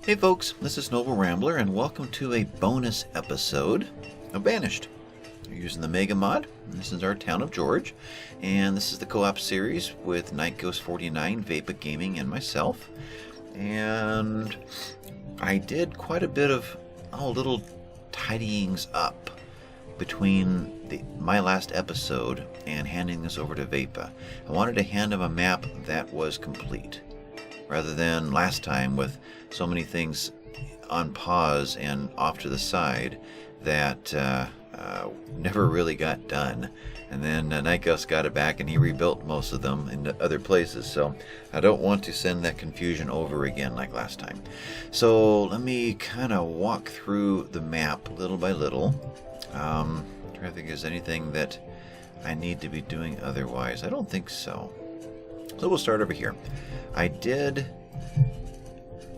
Hey folks, this is Noble Rambler and welcome to a bonus episode of Banished. We're using the MegaMod. This is our town of G.E.O.R.G.E, and this is the co-op series with NightGhost49, Vaypah Gaming, and myself. And I did quite a bit of little tidyings up between my last episode and handing this over to Vaypah. I wanted to hand him a map that was complete, rather than last time with so many things on pause and off to the side that never really got done. And then NightGhost got it back and he rebuilt most of them in other places, so I don't want to send that confusion over again like last time. So let me kind of walk through the map little by little. Trying to think if there's anything that I need to be doing otherwise. I don't think so. So we'll start over here. I did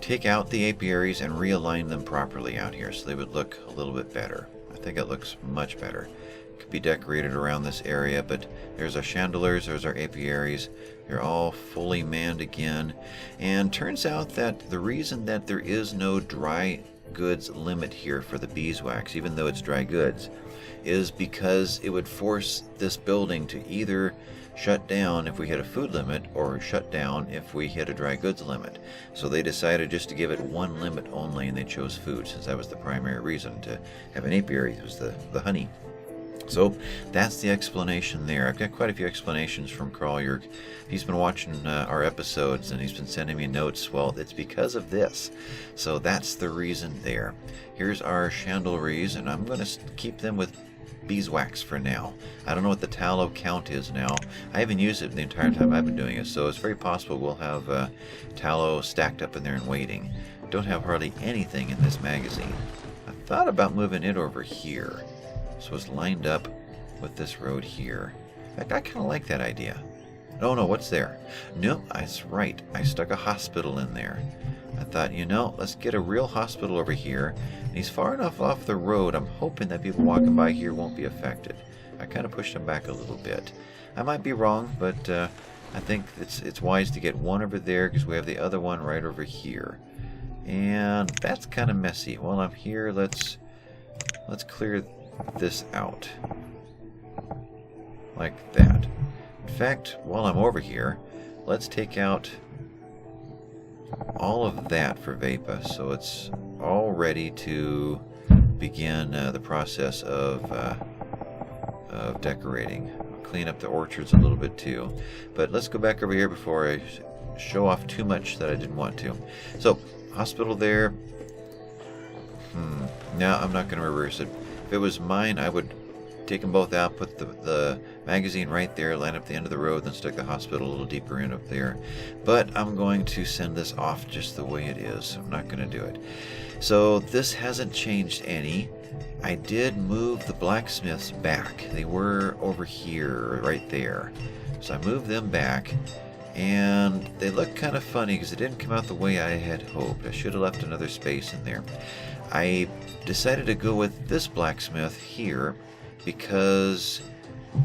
take out the Apiaries and realign them properly out here so they would look a little bit better. I think it looks much better. It could be decorated around this area, but there's our chandeliers, there's our Apiaries. They're all fully manned again. And turns out that the reason that there is no dry goods limit here for the beeswax, even though it's dry goods, is because it would force this building to either shut down if we hit a food limit or shut down if we hit a dry goods limit. So they decided just to give it one limit only, and they chose food since that was the primary reason to have an apiary. It was the honey. So that's the explanation there. I've got quite a few explanations from G.E.O.R.G.E. He's been watching our episodes and he's been sending me notes. Well, it's because of this. So that's the reason there. Here's our chandeliers, and I'm going to keep them with beeswax for now. I don't know what the tallow count is now. I haven't used it the entire time I've been doing it, so it's very possible we'll have tallow stacked up in there and waiting. Don't have hardly anything in this magazine. I thought about moving it over here, so it's lined up with this road here. In fact, I kind of like that idea. Oh no, what's there? Nope, that's right. I stuck a hospital in there. I thought, let's get a real hospital over here. And he's far enough off the road, I'm hoping that people walking by here won't be affected. I kind of pushed him back a little bit. I might be wrong, but I think it's wise to get one over there because we have the other one right over here. And that's kind of messy. While I'm here, let's clear this out. Like that. In fact, while I'm over here, let's take out all of that for Vaypah, so it's all ready to begin the process of decorating. I'll clean up the orchards a little bit too, but let's go back over here before I show off too much that I didn't want to. So hospital there. Now I'm not going to reverse it. If it was mine, I would take them both out, put the magazine right there, line up the end of the road, then stick the hospital a little deeper in up there. But I'm going to send this off just the way it is. I'm not going to do it. So this hasn't changed any. I did move the blacksmiths back. They were over here, right there. So I moved them back, and they look kind of funny because it didn't come out the way I had hoped. I should have left another space in there. I decided to go with this blacksmith here because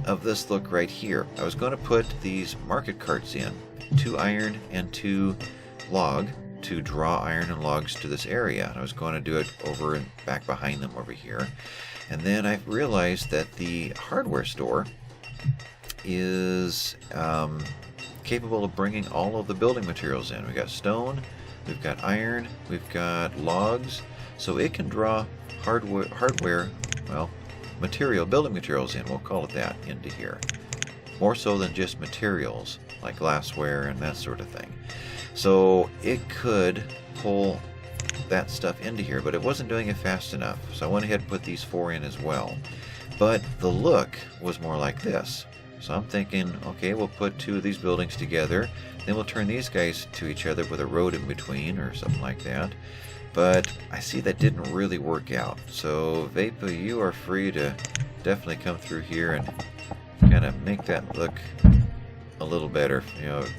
of this look right here. I was going to put these market carts in, 2 iron and 2 log, to draw iron and logs to this area. I was going to do it over and back behind them over here. And then I realized that the hardware store is capable of bringing all of the building materials in. We've got stone, we've got iron, we've got logs, so it can draw hardware, well, building materials in, we'll call it that, into here. More so than just materials, like glassware and that sort of thing. So it could pull that stuff into here, but it wasn't doing it fast enough. So I went ahead and put these 4 in as well. But the look was more like this. So I'm thinking, okay, we'll put 2 of these buildings together, then we'll turn these guys to each other with a road in between or something like that. But I see that didn't really work out. So Vaypah, you are free to definitely come through here and kind of make that look a little better.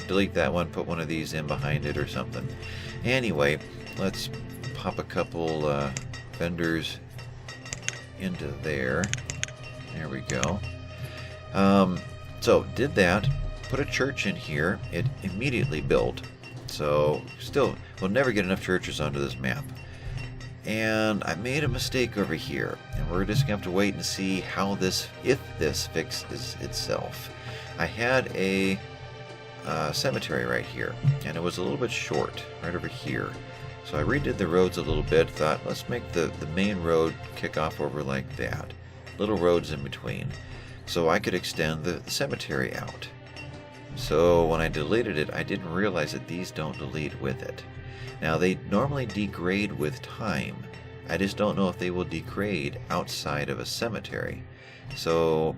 Delete that one, put one of these in behind it or something. Anyway, let's pop a couple vendors into there. There we go. So did that, put a church in here. It immediately built. So still, we'll never get enough churches onto this map. And I made a mistake over here, and we're just going to have to wait and see how this, if this fixes itself. I had a cemetery right here, and it was a little bit short right over here. So I redid the roads a little bit, thought let's make the main road kick off over like that. Little roads in between, so I could extend the cemetery out. So when I deleted it, I didn't realize that these don't delete with it. Now they normally degrade with time. I just don't know if they will degrade outside of a cemetery. So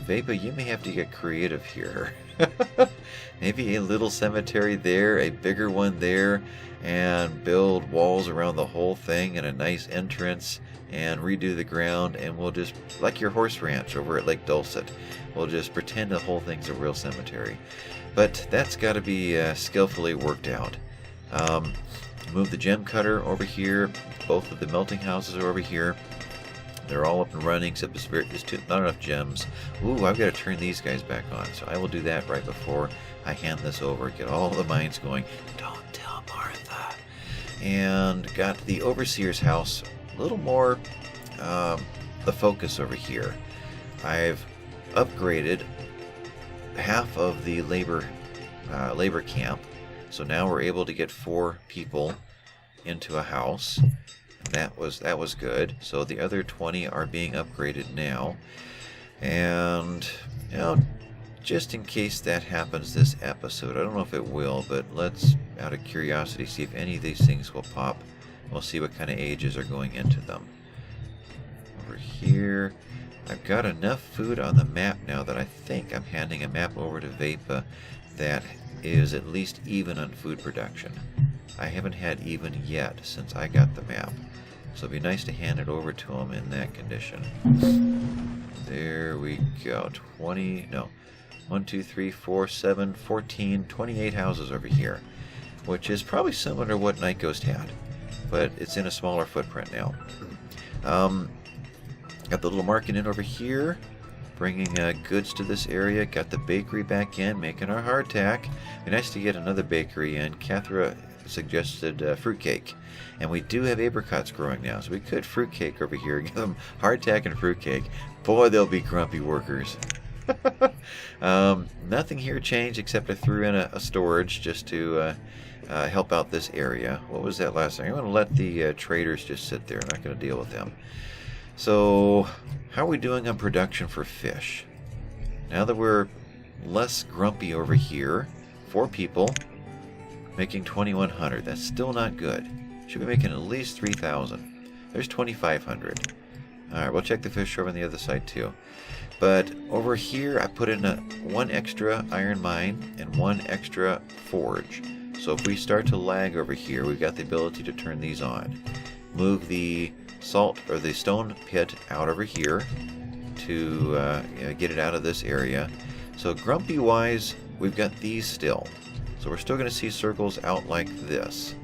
Vaypah, you may have to get creative here. Maybe a little cemetery there, a bigger one there, and build walls around the whole thing and a nice entrance and redo the ground, and we'll just, like your horse ranch over at Lake Dulcet, we'll just pretend the whole thing's a real cemetery. But that's got to be skillfully worked out. Move the gem cutter over here. Both of the melting houses are over here. They're all up and running, except there's not enough gems. Ooh, I've got to turn these guys back on, so I will do that right before I hand this over. Get all the mines going. Don't tell Martha. And got the overseer's house a little more the focus over here. I've upgraded half of the labor camp, so now we're able to get 4 people into a house. That was good. So the other 20 are being upgraded now. And, you know, just in case that happens this episode, I don't know if it will, but let's, out of curiosity, see if any of these things will pop. We'll see what kind of ages are going into them. Over here, I've got enough food on the map now that I think I'm handing a map over to Vaypah that is at least even on food production. I haven't had even yet since I got the map. So it'd be nice to hand it over to him in that condition. There we go. 1, 2, 3, 4, 7, 14, 28 houses over here. Which is probably similar to what Night Ghost had. But it's in a smaller footprint now. Got the little market in over here. Bringing goods to this area. Got the bakery back in, making our hardtack. Be nice to get another bakery in. Cathra suggested fruitcake, and we do have apricots growing now, so we could fruitcake over here, give them hardtack and fruitcake. Boy, they'll be grumpy workers. Nothing here changed except I threw in a storage just to help out this area. What was that last thing? I'm going to let the traders just sit there. I'm not going to deal with them. So how are we doing on production for fish? Now that we're less grumpy over here, 4 people making 2,100. That's still not good. Should be making at least 3,000. There's 2,500. Alright, we'll check the fish over on the other side too. But over here, I put in 1 extra iron mine and 1 extra forge. So if we start to lag over here, we've got the ability to turn these on. Move the salt or the stone pit out over here to get it out of this area. So grumpy wise, we've got these still. So we're still going to see circles out like this.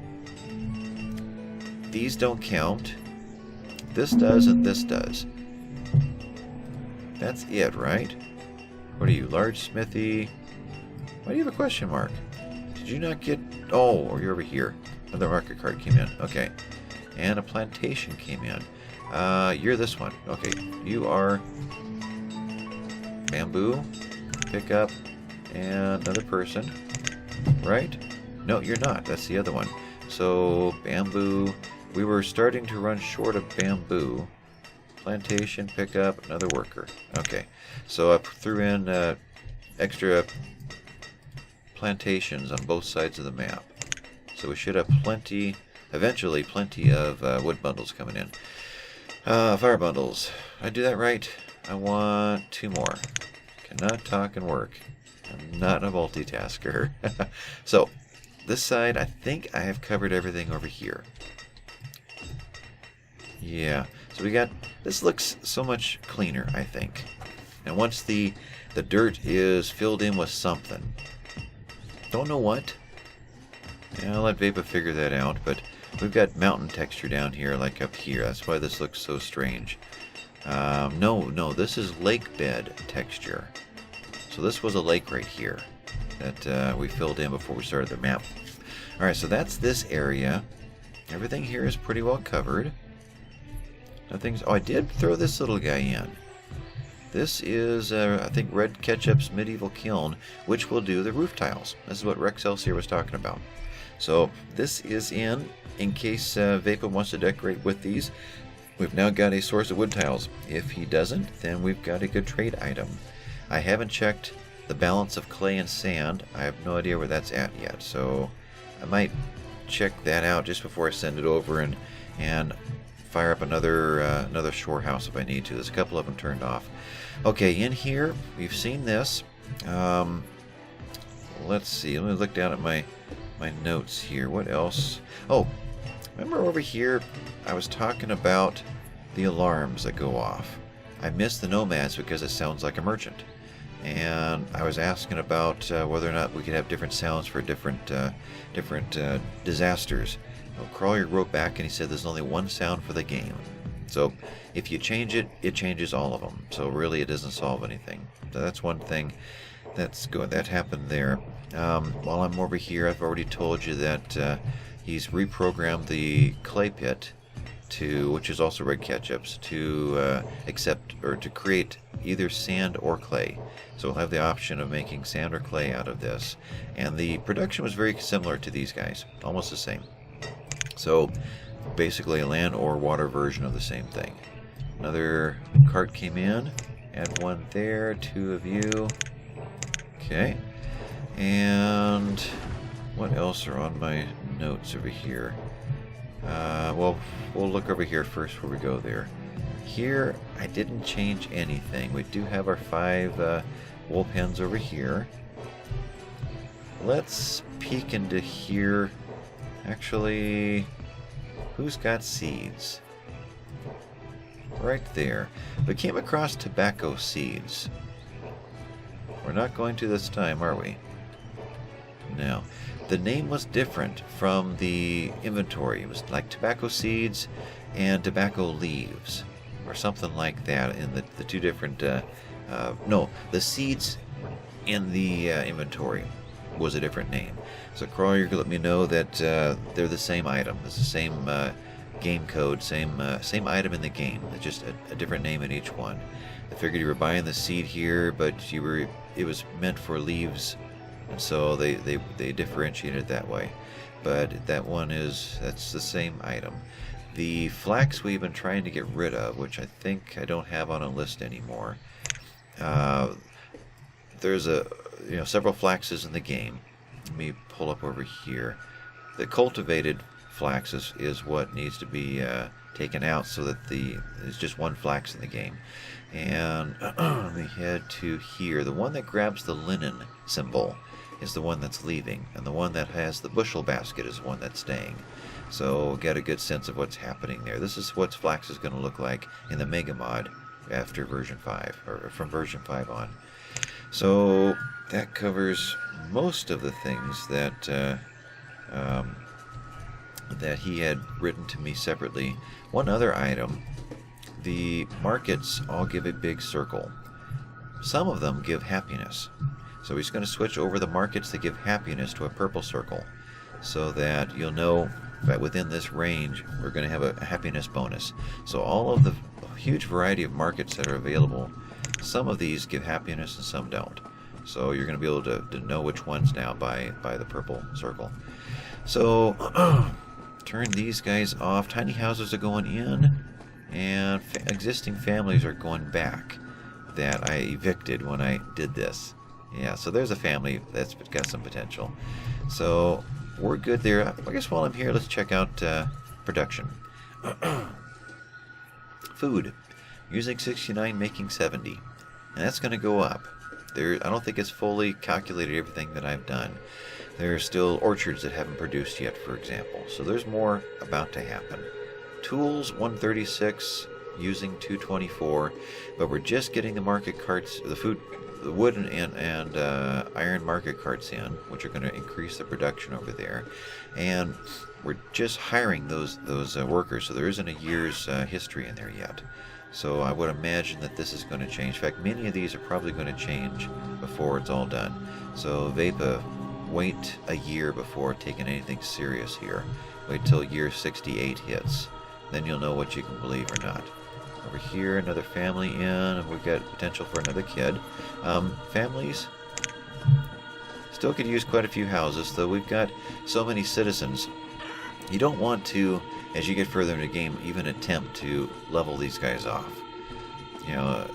These don't count. This does and this does. That's it, right? What are you, large smithy? Why do you have a question mark? Did you not get... Oh, you're over here. Another market card came in. Okay. And a plantation came in. You're this one. Okay. You are... bamboo. Pick up. And another person. Right? No, you're not. That's the other one. So, bamboo. We were starting to run short of bamboo. Plantation, pick up, another worker. Okay. So I threw in extra plantations on both sides of the map. So we should have plenty, eventually plenty of wood bundles coming in. Fire bundles. Did I do that right? I want 2 more. Cannot talk and work. I'm not a multitasker. So, this side, I think I have covered everything over here. Yeah, so we got, this looks so much cleaner, I think. And once the dirt is filled in with something, don't know what. Yeah, I'll let Vaypah figure that out, but we've got mountain texture down here, like up here. That's why this looks so strange. No, this is lake bed texture. So this was a lake right here that we filled in before we started the map. Alright, so that's this area. Everything here is pretty well covered. Nothing's... Oh, I did throw this little guy in. This is, I think, Red Ketchup's medieval kiln, which will do the roof tiles. This is what Rex Elsier was talking about. So this is in case Vaypah wants to decorate with these. We've now got a source of wood tiles. If he doesn't, then we've got a good trade item. I haven't checked the balance of clay and sand. I have no idea where that's at yet, so I might check that out just before I send it over and fire up another shore house if I need to. There's a couple of them turned off. Okay, in here we've seen this. Let's see. Let me look down at my notes here. What else? Oh, remember over here I was talking about the alarms that go off. I missed the nomads because it sounds like a merchant. And I was asking about whether or not we could have different sounds for different disasters. Well, Crawler wrote back and he said there's only one sound for the game. So if you change it, it changes all of them. So really it doesn't solve anything. So that's one thing that's good. That happened there. While I'm over here, I've already told you that he's reprogrammed the clay pit to, which is also Red Ketchup's, to accept or to create either sand or clay. So we'll have the option of making sand or clay out of this. And the production was very similar to these guys, almost the same. So basically a land or water version of the same thing. Another cart came in, add one there, two of you. Okay. And what else are on my notes over here? Well, we'll look over here first before we go there. Here, I didn't change anything. We do have our 5 wool pens over here. Let's peek into here. Actually, who's got seeds? Right there. We came across tobacco seeds. We're not going to this time, are we? No. The name was different from the inventory. It was like tobacco seeds and tobacco leaves, or something like that in the two different... no, the seeds in the inventory was a different name. So Crawler, you can let me know that they're the same item. It's the same game code, same item in the game. It's just a different name in each one. I figured you were buying the seed here, but it was meant for leaves, and so they differentiated it that way. But that one that's the same item. The flax we've been trying to get rid of, which I think I don't have on a list anymore. There's several flaxes in the game. Let me pull up over here. The cultivated flax is what needs to be taken out, so that there's just one flax in the game. And let me head to here. The one that grabs the linen symbol is the one that's leaving, and the one that has the bushel basket is the one that's staying. So get a good sense of what's happening there. This is what flax is going to look like in the MegaMod after version 5, or from version 5 on. So that covers most of the things that that he had written to me separately. One other item: the markets all give a big circle. Some of them give happiness. So he's going to switch over the markets that give happiness to a purple circle, so that you'll know that within this range we're going to have a happiness bonus. So all of the huge variety of markets that are available, some of these give happiness and some don't. So you're going to be able to know which ones now by the purple circle. So turn these guys off. Tiny houses are going in, and existing families are going back that I evicted when I did this. Yeah, so there's a family that's got some potential. So we're good there. I guess while I'm here, let's check out production. Food. Using 69, making 70. And that's going to go up. I don't think it's fully calculated everything that I've done. There are still orchards that haven't produced yet, for example. So there's more about to happen. Tools, 136, using 224. But we're just getting the market carts, the wood and iron market carts in, which are going to increase the production over there. And we're just hiring those workers, so there isn't a year's history in there yet. So I would imagine that this is going to change. In fact, many of these are probably going to change before it's all done. So Vaypah wait a year before taking anything serious here. Wait till year 68 hits. Then you'll know what you can believe or not. Over here, another family in, and we've got potential for another kid. Families still could use quite a few houses, though we've got so many citizens. You don't want to, as you get further into the game, even attempt to level these guys off. You know,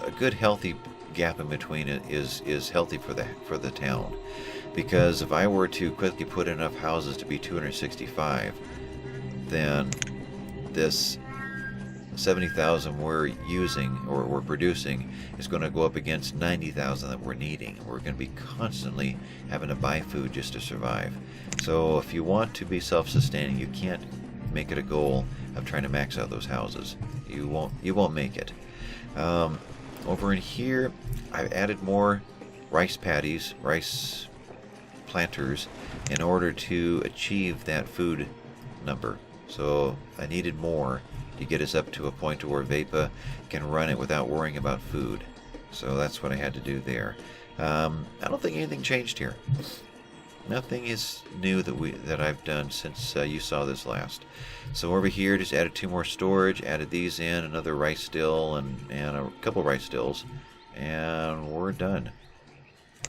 a good healthy gap in between it is healthy for the town. Because if I were to quickly put enough houses to be 265, then this 70,000 we're using or we're producing is going to go up against 90,000 that we're needing. We're going to be constantly having to buy food just to survive. So if you want to be self-sustaining, you can't make it a goal of trying to max out those houses. You won't make it. Over in here, I've added more rice paddies, rice planters, in order to achieve that food number. So I needed more to get us up to a point where Vaypah can run it without worrying about food. So that's what I had to do there. I don't think anything changed here. Nothing is new that I've done since you saw this last. So over here, just added 2 more storage, added these in, another rice still, and a couple rice stills, and we're done.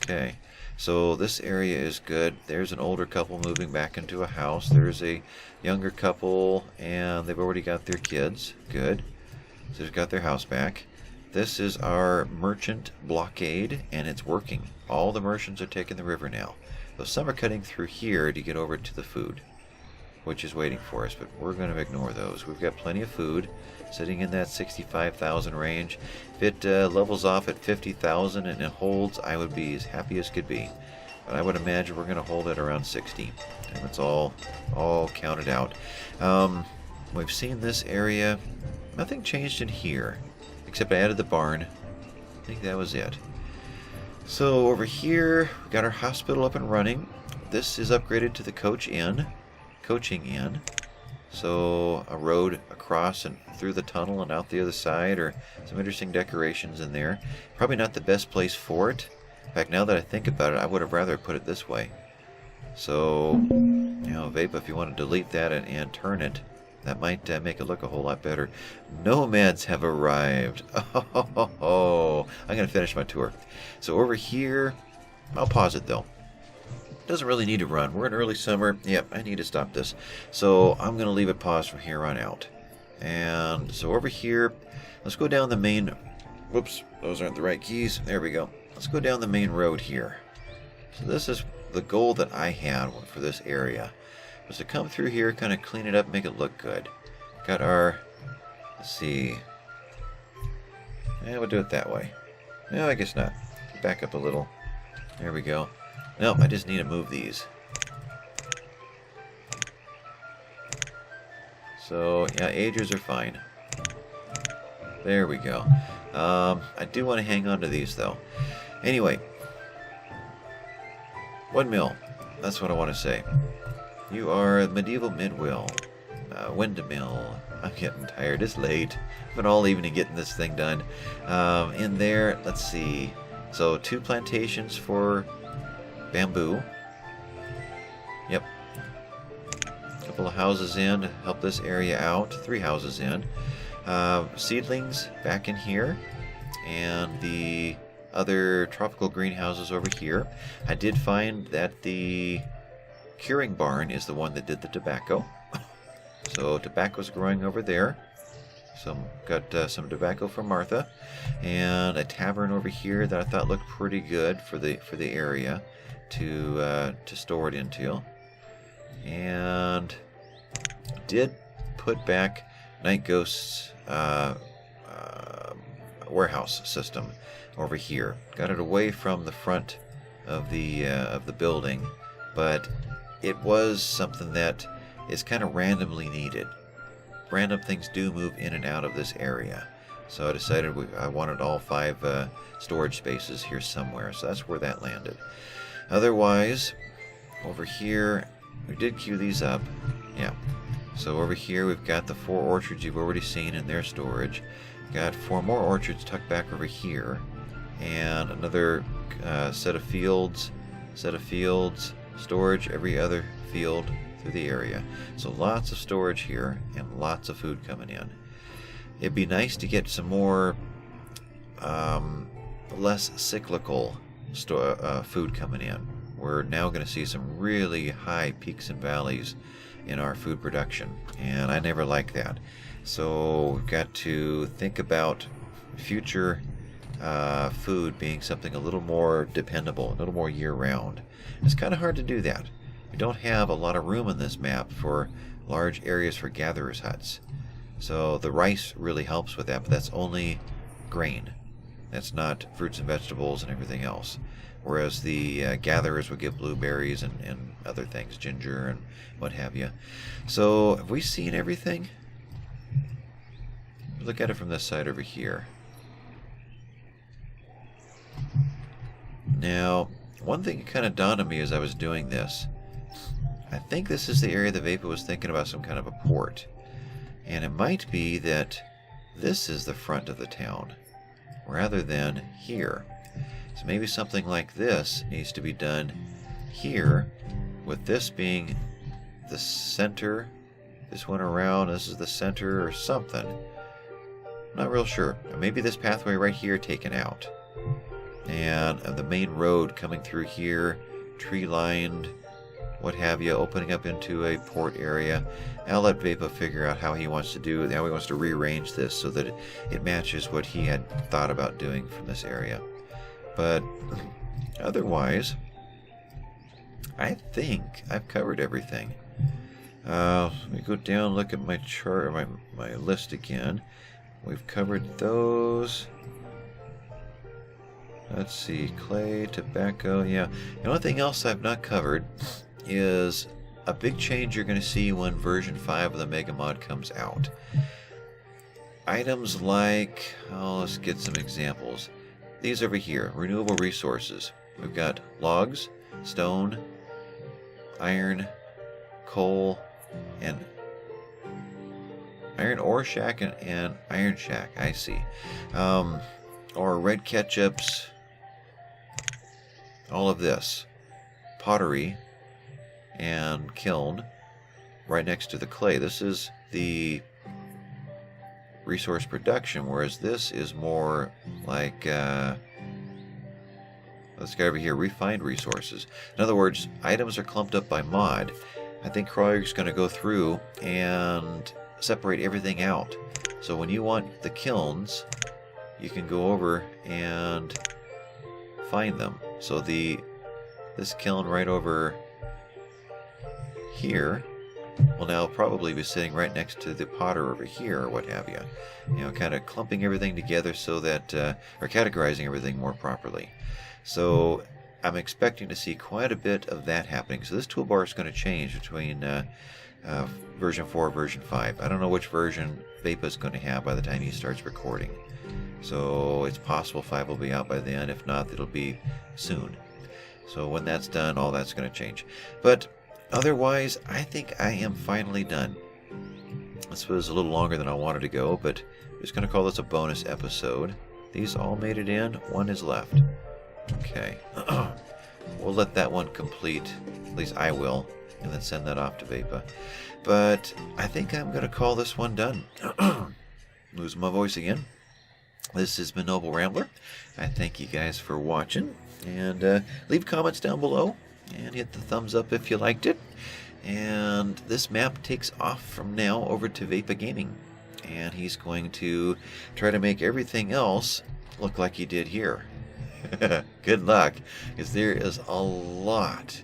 Okay, so this area is good. There's an older couple moving back into a house. There's a younger couple, and they've already got their kids. Good. So they've got their house back. This is our merchant blockade, and it's working. All the merchants are taking the river now. So some are cutting through here to get over to the food, which is waiting for us, but we're going to ignore those. We've got plenty of food sitting in that 65,000 range. If it levels off at 50,000 and it holds, I would be as happy as could be. But I would imagine we're going to hold it around 60, and it's all counted out. We've seen this area. Nothing changed in here, except I added the barn. I think that was it. So over here, we got our hospital up and running. This is upgraded to the coaching inn. So a road across and through the tunnel and out the other side, or some interesting decorations in there. Probably not the best place for it. In fact, now that I think about it, I would have rather put it this way. So, you know, Vaypah, if you want to delete that and turn it, that might make it look a whole lot better. Nomads have arrived. Oh, I'm going to finish my tour. So over here, I'll pause it though. Doesn't really need to run. We're in early summer. Yep, I need to stop this. So I'm going to leave it paused from here on out. And so over here, let's go down the main... Whoops, those aren't the right keys. There we go. Let's go down the main road here. So this is the goal that I had for this area. Was to come through here, kind of clean it up, make it look good. Got our... Let's see... Yeah, we'll do it that way. No, I guess not. Back up a little. There we go. No, I just need to move these. So, yeah, agers are fine. There we go. I do want to hang on to these, though. Anyway. Windmill. That's what I want to say. You are a medieval midwill. Windmill. I'm getting tired. It's late. I've been all evening getting this thing done. In there, let's see. So, 2 plantations for bamboo. Yep. A couple of houses in to help this area out. 3 houses in. Seedlings back in here. And the other tropical greenhouses over here. I did find that the curing barn is the one that did the tobacco. So tobacco's growing over there. Got some tobacco from Martha, and a tavern over here that I thought looked pretty good for the area to store it into. And did put back Night Ghost's warehouse system over here. Got it away from the front of the building, but it was something that is kind of randomly needed. Random things do move in and out of this area. So I decided I wanted all 5 storage spaces here somewhere. So that's where that landed. Otherwise, over here, we did queue these up. Yeah. So over here, we've got the 4 orchards you've already seen in their storage. Got 4 more orchards tucked back over here. And another set of fields, storage every other field through the area. So lots of storage here and lots of food coming in. It'd be nice to get some more less cyclical food coming in. We're now going to see some really high peaks and valleys in our food production, and I never like that. So we've got to think about future food being something a little more dependable, a little more year-round. It's kind of hard to do that. We don't have a lot of room on this map for large areas for gatherers' huts. So the rice really helps with that, but that's only grain. That's not fruits and vegetables and everything else. Whereas the gatherers would give blueberries and other things, ginger and what have you. So have we seen everything? Look at it from this side over here. Now, one thing that kind of dawned on me as I was doing this, I think this is the area that Vaypah was thinking about some kind of a port. And it might be that this is the front of the town, rather than here. So maybe something like this needs to be done here, with this being the center. This went around, this is the center or something. Not real sure. Maybe this pathway right here taken out. And the main road coming through here, tree-lined, what have you, opening up into a port area. I'll let Vaypah figure out how he wants to do, how he wants to rearrange this so that it matches what he had thought about doing from this area. But otherwise, I think I've covered everything. Let me go down, look at my chart, my list again. We've covered those. Let's see, clay, tobacco, yeah. The only thing else I've not covered is a big change you're going to see when version 5 of the MegaMod comes out. Items like, let's get some examples. These over here, renewable resources. We've got logs, stone, iron, coal, and iron ore shack and iron shack, I see. Or red ketchups, all of this. Pottery and kiln right next to the clay. This is the resource production, whereas this is more like, let's go over here, refined resources. In other words, items are clumped up by mod. I think G.E.O.R.G.E is going to go through and separate everything out. So when you want the kilns, you can go over and find them. So this kiln right over here will now probably be sitting right next to the potter over here, or what have you. You know, kind of clumping everything together so that, or categorizing everything more properly. So I'm expecting to see quite a bit of that happening. So this toolbar is going to change between version 4 and version 5. I don't know which version Vaypah is going to have by the time he starts recording. So it's possible 5 will be out by then. If not, it'll be soon. So when that's done, all that's going to change. But otherwise, I think I am finally done. This was a little longer than I wanted to go, but I'm just going to call this a bonus episode. These all made it in. One is left. Okay. We'll let that one complete. At least I will. And then send that off to Vaypah. But I think I'm going to call this one done. Losing my voice again. This has been Noble Rambler. I thank you guys for watching. And leave comments down below. And hit the thumbs up if you liked it. And this map takes off from now over to Vaypah Gaming. And he's going to try to make everything else look like he did here. Good luck, because there is a lot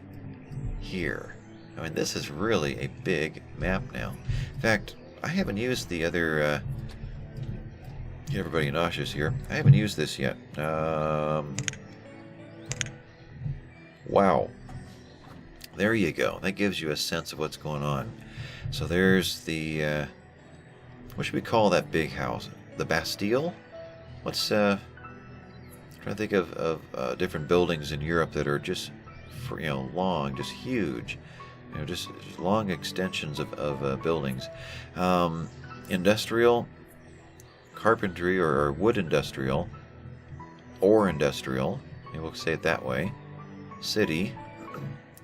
here. I mean, this is really a big map now. In fact, I haven't used the other... get everybody nauseous here. I haven't used this yet. Wow. There you go. That gives you a sense of what's going on. So there's the... what should we call that big house? The Bastille? What's... I'm trying to think of different buildings in Europe that are just, long, just huge. Just long extensions of buildings. Industrial, carpentry, or wood industrial, ore industrial, maybe we'll say it that way. City,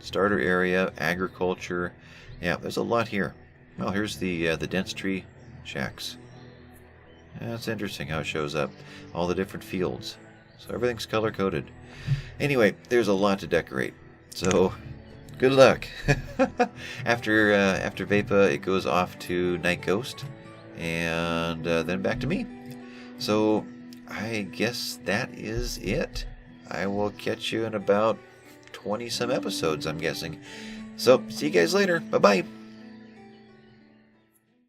starter area, agriculture. Yeah, there's a lot here. Well, here's the dense tree shacks. That's interesting how it shows up. All the different fields. So everything's color-coded. Anyway, there's a lot to decorate. So, good luck. After Vaypah, it goes off to Night Ghost. And then back to me. So, I guess that is it. I will catch you in about 20-some episodes, I'm guessing. So, see you guys later. Bye-bye.